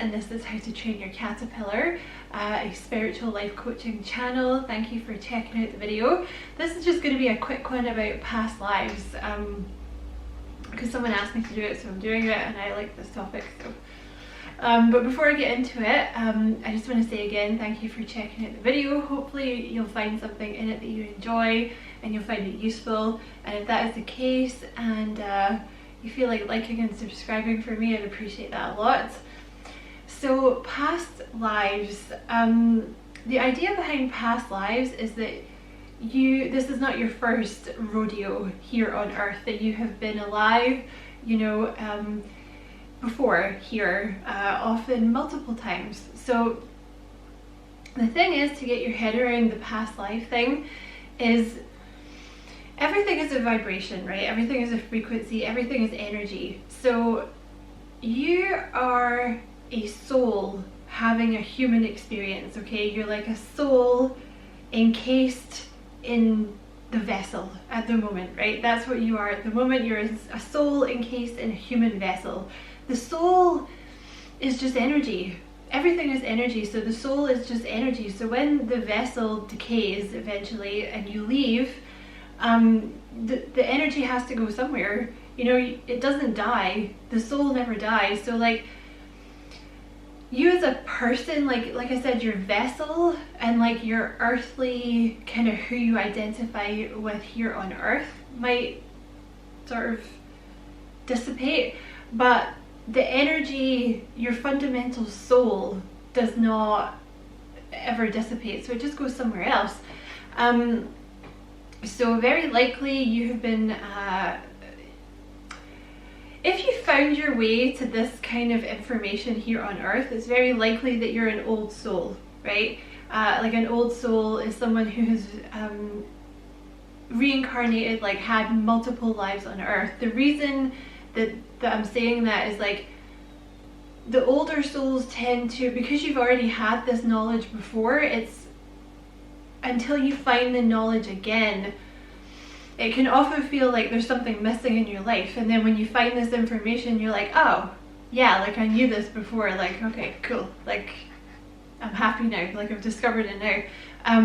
and this is How to Train Your Caterpillar, a spiritual life coaching channel. Thank you for checking out the video. This is just going to be a quick one about past lives, because someone asked me to do it, so I'm doing it, and I like this topic. So but before I get into it, I just want to say again, thank you for checking out the video. Hopefully you'll find something in it that you enjoy and you'll find it useful, and if that is the case and you feel like liking and subscribing for me, I'd appreciate that a lot. So past lives, the idea behind past lives is that this is not your first rodeo here on earth, that you have been alive, you know, before here, often multiple times. So the thing is, to get your head around the past life thing, is everything is a vibration, right? Everything is a frequency, everything is energy. So you are a soul having a human experience, okay? You're like a soul encased in the vessel at the moment, right? That's what you are at the moment. You're a soul encased in a human vessel. The soul is just energy. Everything is energy, so the soul is just energy. So when the vessel decays eventually and you leave, the energy has to go somewhere. You know, it doesn't die. The soul never dies. So like, you as a person, like I said, your vessel and like your earthly kind of who you identify with here on earth might sort of dissipate, but the energy, your fundamental soul, does not ever dissipate, so it just goes somewhere else. So very likely you have been, if you found your way to this kind of information here on earth, it's very likely that you're an old soul, right? Like an old soul is someone who has reincarnated, like had multiple lives on earth. The reason that I'm saying that is, like, the older souls tend to, because you've already had this knowledge before, it's until you find the knowledge again, it can often feel like there's something missing in your life, and then when you find this information, you're like, oh yeah, like I knew this before, like okay, cool, like I'm happy now, like I've discovered it now.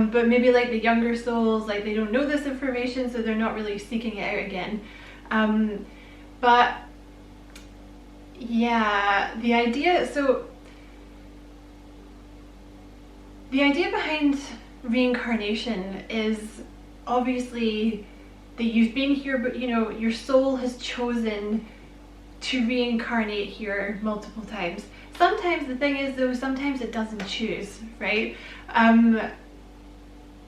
But maybe like the younger souls, like they don't know this information, so they're not really seeking it out again. But yeah, the idea behind reincarnation is obviously that you've been here, but you know, your soul has chosen to reincarnate here multiple times. Sometimes the thing is though, sometimes it doesn't choose, right?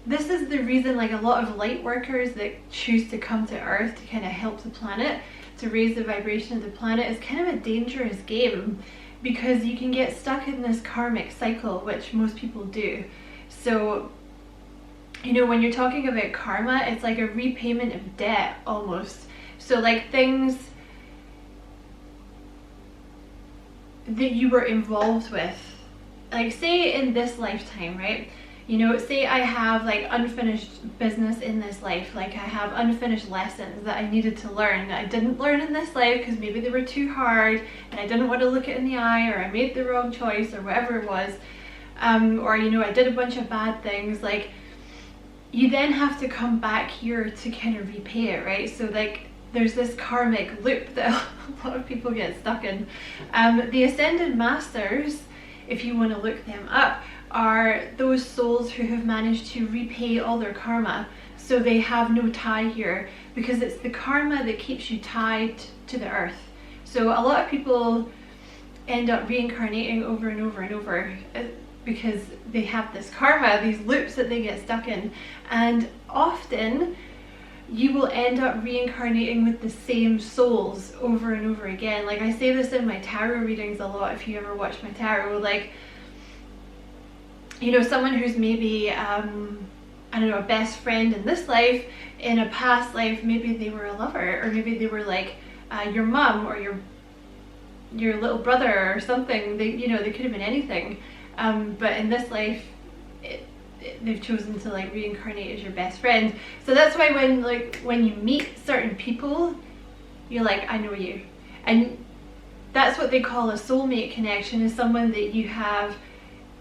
This is the reason, like a lot of light workers that choose to come to earth to kind of help the planet, to raise the vibration of the planet, is kind of a dangerous game, because you can get stuck in this karmic cycle, which most people do. So, you know, when you're talking about karma, it's like a repayment of debt almost. So like things that you were involved with, like say in this lifetime, right? You know, say I have like unfinished business in this life, like I have unfinished lessons that I needed to learn that I didn't learn in this life because maybe they were too hard and I didn't want to look it in the eye, or I made the wrong choice, or whatever it was, or you know, I did a bunch of bad things. Like, you then have to come back here to kind of repay it, right? So like there's this karmic loop that a lot of people get stuck in. The Ascended Masters, if you want to look them up, are those souls who have managed to repay all their karma, so they have no tie here, because it's the karma that keeps you tied to the earth. So a lot of people end up reincarnating over and over and over because they have this karma, these loops that they get stuck in, and often you will end up reincarnating with the same souls over and over again. Like I say this in my tarot readings a lot, if you ever watch my tarot, like, you know, someone who's maybe, I don't know, a best friend in this life, in a past life, maybe they were a lover, or maybe they were like your mom or your little brother or something. They, you know, they could have been anything. But in this life, they've chosen to like reincarnate as your best friend. So that's why when you meet certain people, you're like, I know you. And that's what they call a soulmate connection, is someone that you have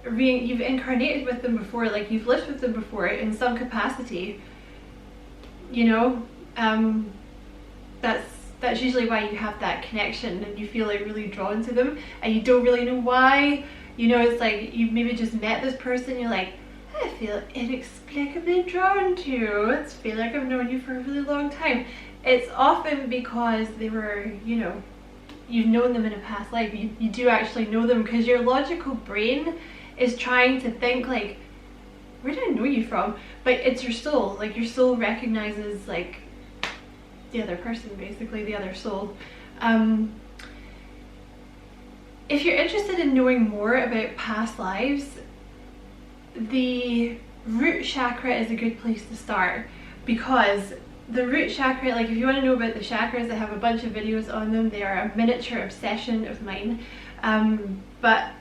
you've incarnated with them before, like you've lived with them before in some capacity, you know. That's usually why you have that connection and you feel like really drawn to them and you don't really know why. You know, it's like you maybe just met this person, you're like, I feel inexplicably drawn to you. I feel like I've known you for a really long time. It's often because they were, you know, you've known them in a past life. You do actually know them, because your logical brain is trying to think like, where did I know you from? But it's your soul. Like your soul recognizes like the other person, basically the other soul. If you're interested in knowing more about past lives, the root chakra is a good place to start, because the root chakra, like if you want to know about the chakras, I have a bunch of videos on them. They are a miniature obsession of mine. But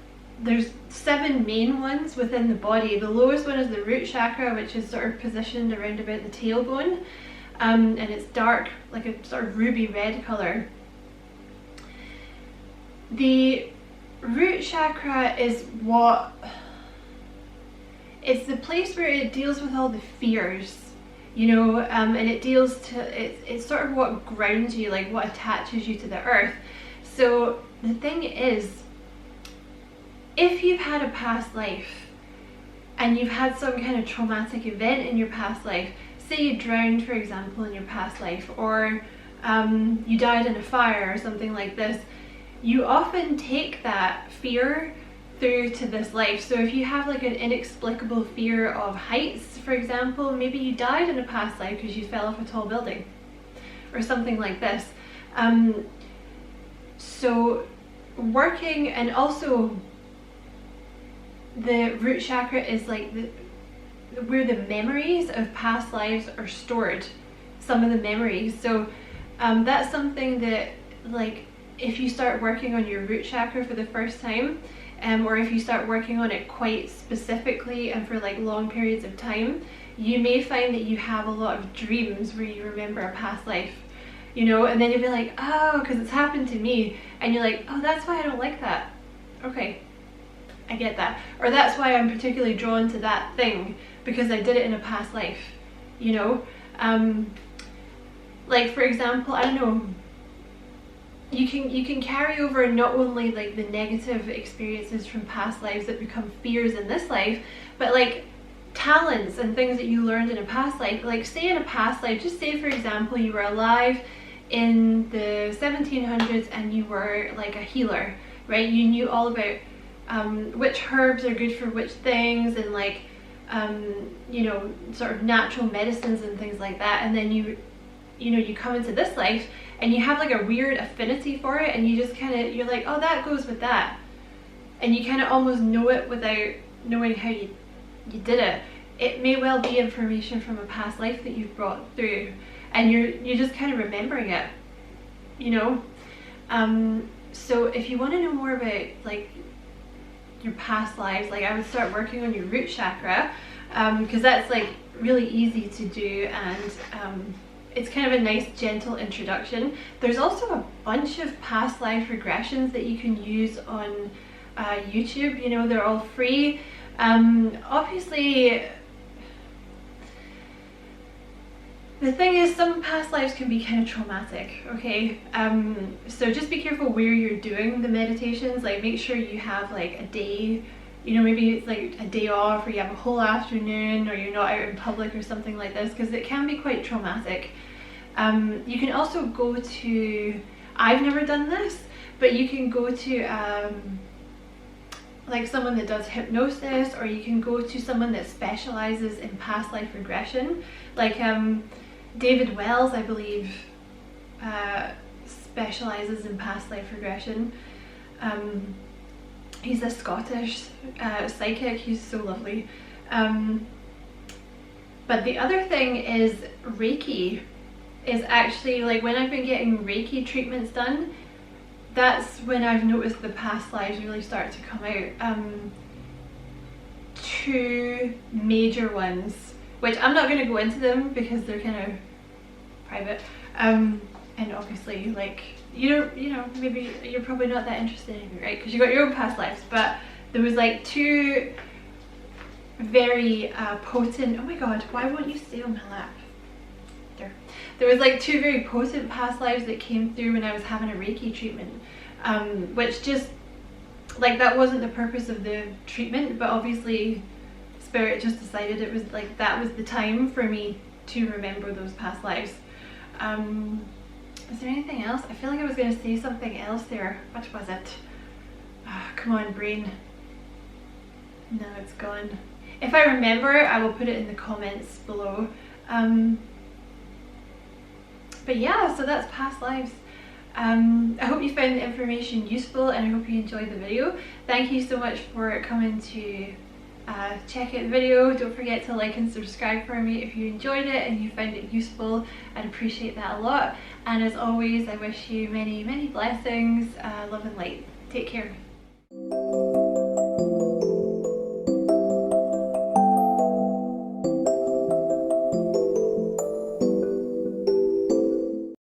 there's 7 main ones within the body. The lowest one is the root chakra, which is sort of positioned around about the tailbone, and it's dark, like a sort of ruby red color. The root chakra is it's the place where it deals with all the fears, you know, and it deals to, it's sort of what grounds you, like what attaches you to the earth. So the thing is, if you've had a past life and you've had some kind of traumatic event in your past life, say you drowned, for example, in your past life, or you died in a fire or something like this, you often take that fear through to this life. So if you have like an inexplicable fear of heights, for example, maybe you died in a past life because you fell off a tall building or something like this. So working, and also the root chakra is like where the memories of past lives are stored, some of the memories. So that's something that, like, if you start working on your root chakra for the first time, or if you start working on it quite specifically and for like long periods of time, you may find that you have a lot of dreams where you remember a past life, you know, and then you'll be like, oh, because it's happened to me, and you're like, oh, that's why I don't like that. Okay, I get that. Or that's why I'm particularly drawn to that thing, because I did it in a past life, you know. Like for example, I don't know, you can carry over not only like the negative experiences from past lives that become fears in this life, but like talents and things that you learned in a past life. Like say in a past life, just say for example you were alive in the 1700s and you were like a healer, right? You knew all about which herbs are good for which things, and like you know, sort of natural medicines and things like that. And then you know, you come into this life and you have like a weird affinity for it, and you just kind of, you're like, oh, that goes with that, and you kind of almost know it without knowing how you did it. It may well be information from a past life that you've brought through, and you're just kind of remembering it, you know. So if you want to know more about like your past lives, like I would start working on your root chakra, because that's like really easy to do, and it's kind of a nice gentle introduction. There's also a bunch of past life regressions that you can use on YouTube, you know, they're all free. Obviously the thing is, some past lives can be kind of traumatic, okay? So just be careful where you're doing the meditations. Like make sure you have like a day, you know, maybe it's like a day off, or you have a whole afternoon, or you're not out in public or something like this, because it can be quite traumatic. You can also go to, I've never done this, but you can go to like someone that does hypnosis, or you can go to someone that specializes in past life regression. Like David Wells, I believe, specializes in past life regression. He's a Scottish psychic, he's so lovely. But the other thing is Reiki is actually, like when I've been getting Reiki treatments done, that's when I've noticed the past lives really start to come out. 2 major ones, which I'm not going to go into them because they're kind of private, and obviously like maybe you're probably not that interested in me, right? Because you got your own past lives, but there was like two very potent, oh my god, why won't you stay on my lap? There was like two very potent past lives that came through when I was having a Reiki treatment, which just, like, that wasn't the purpose of the treatment, but obviously Spirit just decided it was like that was the time for me to remember those past lives. Is there anything else? I feel like I was going to say something else there. What was it? Come on, brain. No, it's gone. If I remember, I will put it in the comments below. But yeah, so that's past lives. I hope you found the information useful, and I hope you enjoyed the video. Thank you so much for coming to check out the video. Don't forget to like and subscribe for me if you enjoyed it and you found it useful. I'd appreciate that a lot. And as always, I wish you many, many blessings, love and light. Take care.